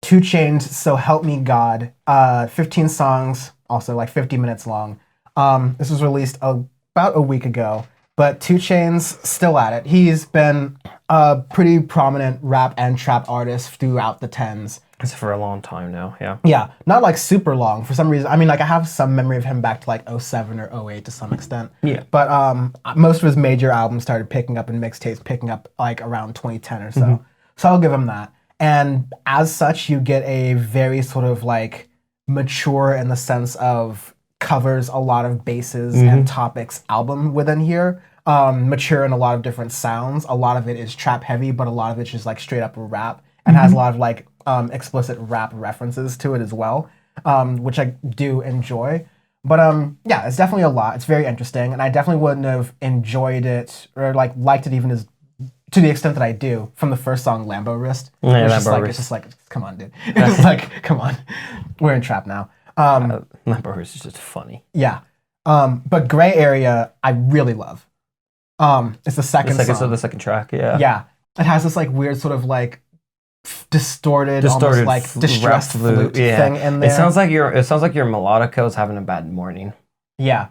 2 Chainz, So Help Me God, 15 songs, also like 50 minutes long. This was released about a week ago, but 2 Chainz still at it. He's been a pretty prominent rap and trap artist throughout the 10s. It's for a long time now, yeah. Yeah, not like super long for some reason. I mean, like I have some memory of him back to like 07 or 08 to some extent. Yeah. But most of his major albums started picking up and mixtapes picking up like around 2010 or so. Mm-hmm. So I'll give him that. And as such, you get a very sort of like mature in the sense of covers a lot of bases and topics album within here. Mature in a lot of different sounds. A lot of it is trap heavy, but a lot of it's just like straight up rap and has a lot of like explicit rap references to it as well, which I do enjoy. But yeah, it's definitely a lot. It's very interesting, and I definitely wouldn't have enjoyed it or like liked it even as to the extent that I do from the first song, Lambo Wrist. Yeah, It's just like, come on, dude. It's like, come on, we're in trap now. Lambo Wrist is just funny. Yeah, but Gray Area, I really love. It's the second song. So the second track, yeah. Yeah, it has this like weird sort of like distorted almost like distressed flute thing in there. It sounds like your melodica is having a bad morning. Yeah,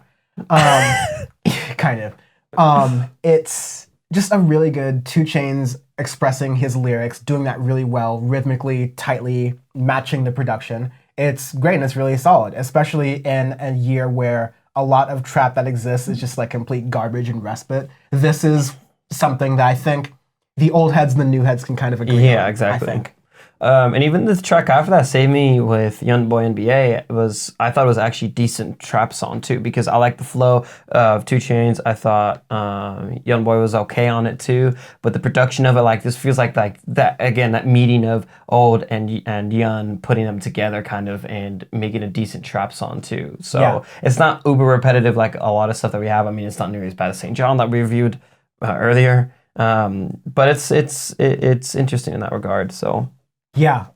kind of. It's just a really good 2 Chainz expressing his lyrics, doing that really well, rhythmically, tightly, matching the production. It's great and it's really solid, especially in a year where a lot of trap that exists is just like complete garbage and respite. This is something that I think the old heads and the new heads can kind of agree on. Yeah, exactly. I think. And even the track after that, Save Me with Youngboy NBA, I thought it was actually decent trap song too, because I like the flow of 2 Chainz. I thought Youngboy was okay on it too, but the production of it, like this feels like that again, that meeting of old and young, putting them together kind of and making a decent trap song too. So It's not uber repetitive like a lot of stuff that we have. I mean, it's not nearly as bad as St. John that we reviewed earlier, but it's interesting in that regard. So. Yeah,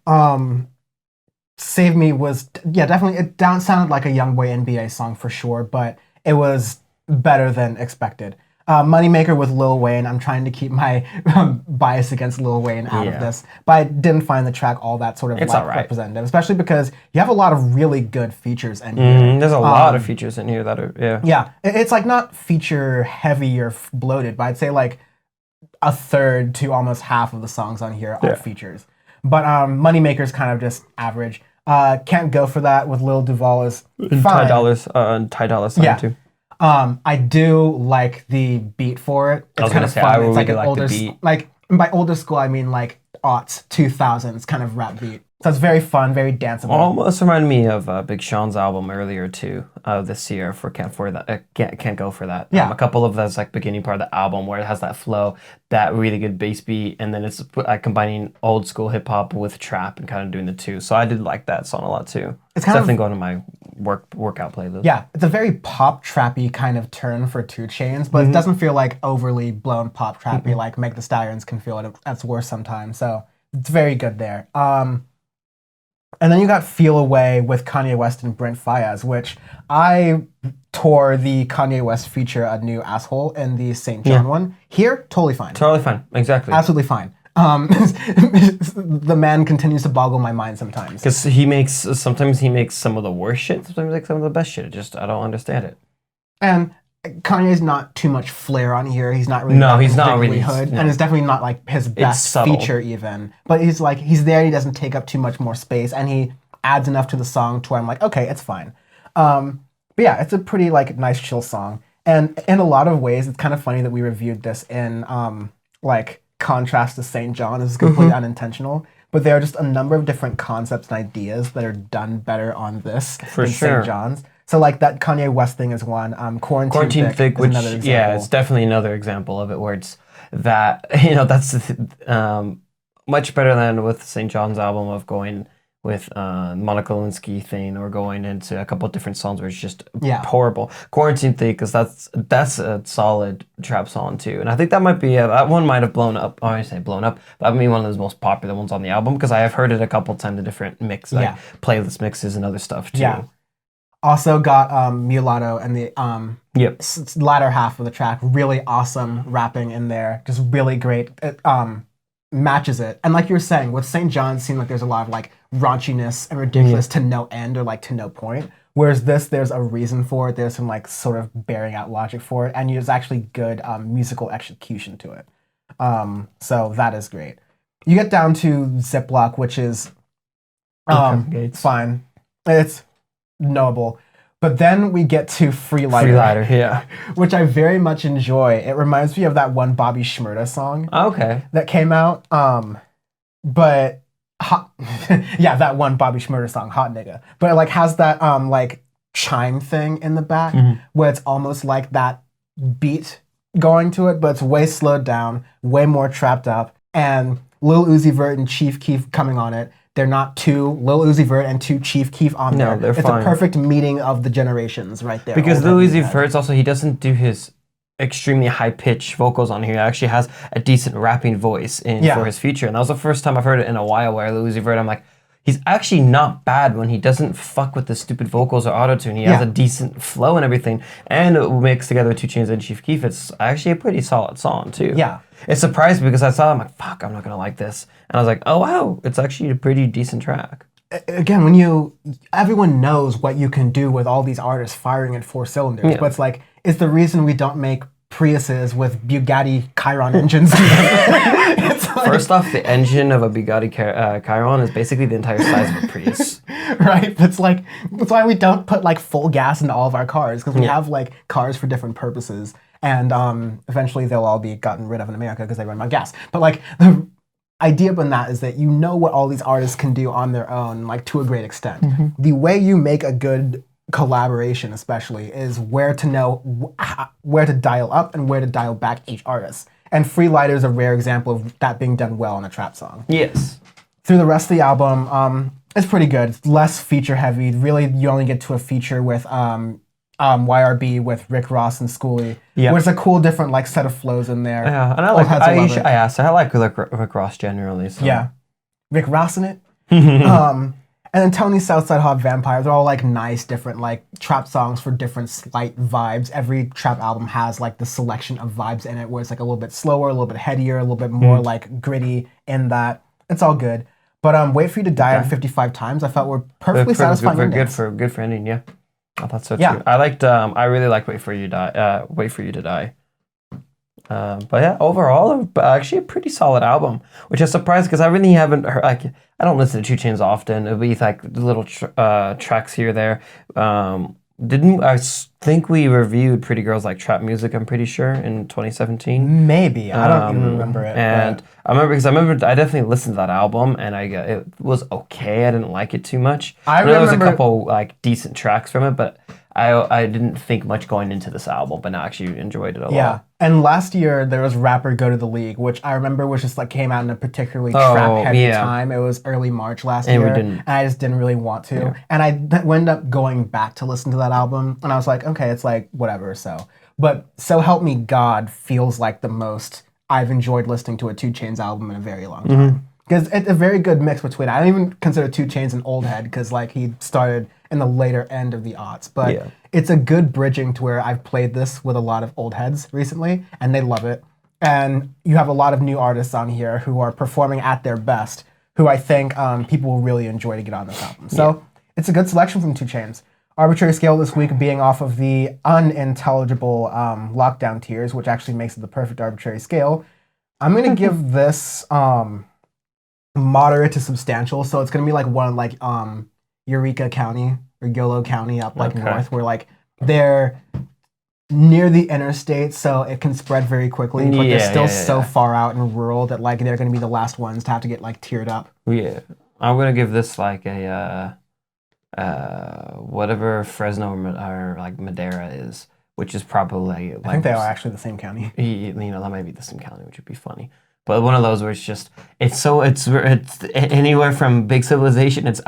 Save Me was, definitely, it sounded like a Youngboy NBA song for sure, but it was better than expected. Moneymaker with Lil Wayne, I'm trying to keep my bias against Lil Wayne out of this, but I didn't find the track all that sort of representative, especially because you have a lot of really good features in here. There's a lot of features in here that are, Yeah, it's like not feature heavy or bloated, but I'd say like a third to almost half of the songs on here are features. But Moneymaker's kind of just average. Can't Go For That with Lil Duval is fine. Ty Dolla $ign too. I do like the beat for it. It's kind of fun. It's like an older, like by older school I mean like aughts, 2000s kind of rap beat. So it's very fun, very danceable. Almost reminded me of Big Sean's album earlier too, this year for Can't Go For That. Yeah. A couple of those like beginning part of the album where it has that flow, that really good bass beat, and then it's combining old school hip hop with trap and kind of doing the two. So I did like that song a lot too. It's definitely going to my workout playlist. Yeah, it's a very pop trappy kind of turn for 2 Chainz, but it doesn't feel like overly blown pop trappy like Meg Thee Stallions can feel it. That's worse sometimes. So it's very good there. And then you got Feel Away with Kanye West and Brent Faiyaz, which I tore the Kanye West feature A New Asshole in the St. John one. Here, totally fine. Totally fine, exactly. Absolutely fine. The man continues to boggle my mind sometimes. Because sometimes he makes some of the worst shit, sometimes like some of the best shit. I don't understand it. And Kanye's not too much flair on here. He's not really he's not really hood, and it's definitely not like his best feature even. But he's there. He doesn't take up too much more space, and he adds enough to the song to where I'm like, okay, it's fine. But yeah, it's a pretty like nice chill song, and in a lot of ways, it's kind of funny that we reviewed this in like contrast to St. John. This is completely unintentional. But there are just a number of different concepts and ideas that are done better on this than St. John's. So like that Kanye West thing is one. Quarantine Thick is another example. Yeah, it's definitely another example of it where it's that, that's much better than with St. John's album of going with Monica Lewinsky thing or going into a couple of different songs where it's just horrible. Quarantine Thick, because that's a solid trap song too. And I think that might be, that one might have blown up. I say blown up, but that might be one of those most popular ones on the album because I have heard it a couple times in different mixes, like playlist mixes and other stuff too. Yeah. Also got Mulatto and the latter half of the track, really awesome rapping in there, just really great. It matches it. And like you were saying, with St. John's, seemed like there's a lot of like raunchiness and ridiculous to no end or like to no point. Whereas this, there's a reason for it. There's some like sort of bearing out logic for it, and there's actually good musical execution to it. So that is great. You get down to Ziploc, which is fine. It's knowable. But then we get to Freelighter. Yeah. Which I very much enjoy. It reminds me of that one Bobby Shmurda song. Okay. That came out. But yeah, that one Bobby Shmurda song, Hot Nigga. But it like has that like chime thing in the back where it's almost like that beat going to it, but it's way slowed down, way more trapped up. And Lil Uzi Vert and Chief Keef coming on it. They're not two Lil Uzi Vert and two Chief Keef on there. They're it's fine. a perfect meeting of the generations right there. Because Lil Uzi Vert's also, he doesn't do his extremely high-pitched vocals on here. He actually has a decent rapping voice for his feature. And that was the first time I've heard it in a while where Lil Uzi Vert, I'm like, he's actually not bad when he doesn't fuck with the stupid vocals or auto-tune. He has a decent flow and everything. And it mixed together with 2 Chainz and Chief Keef, it's actually a pretty solid song too. Yeah. It surprised me because I saw it, I'm like, fuck, I'm not gonna like this. And I was like, oh wow, it's actually a pretty decent track. Again, everyone knows what you can do with all these artists firing at 4 cylinders, but it's like, it's the reason we don't make Priuses with Bugatti Chiron engines. It's like, first off, the engine of a Bugatti Chiron is basically the entire size of a Prius. Right? It's like, that's why we don't put like full gas into all of our cars, because we have like cars for different purposes. And eventually they'll all be gotten rid of in America because they run on gas. But like the idea behind that is that you know what all these artists can do on their own, like to a great extent. The way you make a good collaboration, especially, is where to know where to dial up and where to dial back each artist. And Freelighter is a rare example of that being done well on a trap song. Yes. Through the rest of the album, it's pretty good. It's less feature heavy. Really, you only get to a feature with YRB with Rick Ross and Schoolie. Yeah. There's a cool different like set of flows in there. Yeah, and I like Rick Ross generally. So. Yeah. Rick Ross in it. And then Tony's Southside Hot Vampire. They're all like nice, different like trap songs for different slight vibes. Every trap album has like the selection of vibes in it where it's like a little bit slower, a little bit headier, a little bit more like gritty in that. It's all good. But Wait For You to Die on 55 Times, I felt were perfectly satisfying. Good for ending, yeah. I thought so too. Yeah. I really like Wait For You to Die. But yeah, overall, actually a pretty solid album, which is surprised because I really haven't heard, like, I don't listen to 2 Chainz often. It'll be like little tracks here or there. I think we reviewed Pretty Girls Like Trap Music, I'm pretty sure, in 2017. Maybe. I don't even remember it. And I remember I definitely listened to that album and it was okay. I didn't like it too much. There was a couple like decent tracks from it, but I didn't think much going into this album, but I actually enjoyed it a lot. Yeah, and last year there was Rapper Go to the League, which I remember was just like came out in a particularly trap-heavy time. It was early March last year, and I just didn't really want to. Yeah. And I ended up going back to listen to that album, and I was like, okay, it's like whatever. But So Help Me God feels like the most I've enjoyed listening to a 2 Chainz album in a very long time. Because it's a very good mix between. I don't even consider 2 Chainz an old head because like he started in the later end of the aughts, but it's a good bridging to where I've played this with a lot of old heads recently, and they love it. And you have a lot of new artists on here who are performing at their best, who I think people will really enjoy to get on this album. So it's a good selection from 2 Chainz. Arbitrary Scale this week being off of the unintelligible Lockdown Tears, which actually makes it the perfect arbitrary scale. I'm gonna give this moderate to substantial, so it's gonna be like one like Eureka County or Yolo County up like north, where like they're near the interstate, so it can spread very quickly, but they're still so far out and rural that like they're gonna be the last ones to have to get like tiered up. Yeah, I'm gonna give this like a whatever Fresno or like Madera is, which is probably like I think they are actually the same county. You know, that might be the same county, which would be funny. But one of those where it's anywhere from big civilization. It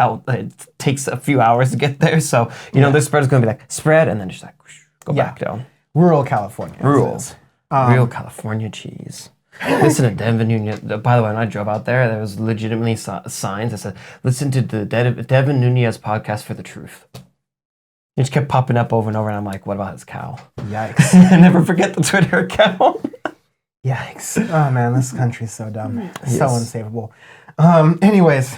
takes a few hours to get there. So the spread is going to be like spread and then just like whoosh, go back down. Rural California. Real California cheese. Listen to Devin Nunez. By the way, when I drove out there was legitimately signs that said, "Listen to the Devin Nunez podcast for the truth." It just kept popping up over and over, and I'm like, "What about his cow?" Yikes! Never forget the Twitter account. Yikes. Oh man, this country's so dumb. Yes. So unsavable. Anyways,